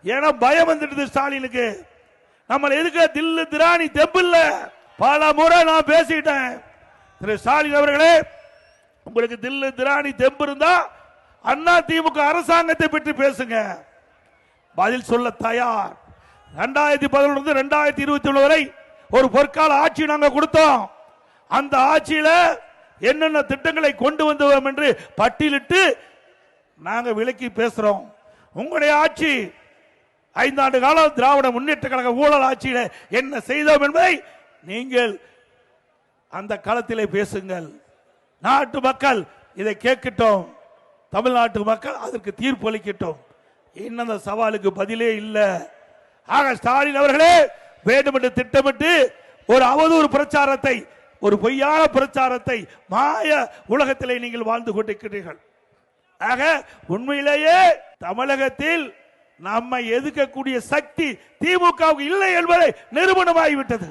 ஏன்னா பயம் வந்துடுது ஸ்டாலினுக்கு. நம்ம எதுக்கு தில்லு திராணி தெம்பு இல்ல. பல முறை நான் பேசிட்டேன். திரு ஸ்டாலின் அவர்களே, உங்களுக்கு தில்லு திராணி தெம்பு இருந்தா அண்ணா திமுக அரசாங்கத்தை பற்றி பேசுங்க. பதில் சொல்ல தயார். 2011 2021 வரை ஒரு பொற்கால ஆட்சி நாங்க கொடுத்தோம். அந்த ஆட்சியில என்னென்ன திட்டங்களை கொண்டு வந்தோம் என்று பட்டியலிட்டு நாங்க விலக்கி பேசுறோம். உங்களுடைய ஆட்சி 5 ஆண்டு காலம் திராவிட முன்னேற்ற கழக ஊழல் ஆட்சியில என்ன செய்தோம் என்பதை நீங்கள் அந்த களத்திலே பேசுங்கள். நாட்டு மக்கள் இதை கேட்கட்டும். தமிழ்நாட்டு மக்கள் அதற்கு தீர்ப்பு அளிக்கட்டும். இன்னும் அந்த சவாலுக்கு பதிலே இல்லை. ஆக ஸ்டாலின் அவர்களே, வேண்டுமென்று திட்டமிட்டு ஒரு அவதூறு பிரச்சாரத்தை, ஒரு பொய்யான பிரச்சாரத்தை மாய உலகத்திலே நீங்கள் வாழ்ந்து கொண்டிருக்கிறீர்கள். ஆக உண்மையிலேயே தமிழகத்தில் நம்மை எதிர்க்கக்கூடிய சக்தி திமுகவுக்கு இல்லை என்பதை நிரூபணமாகிவிட்டது.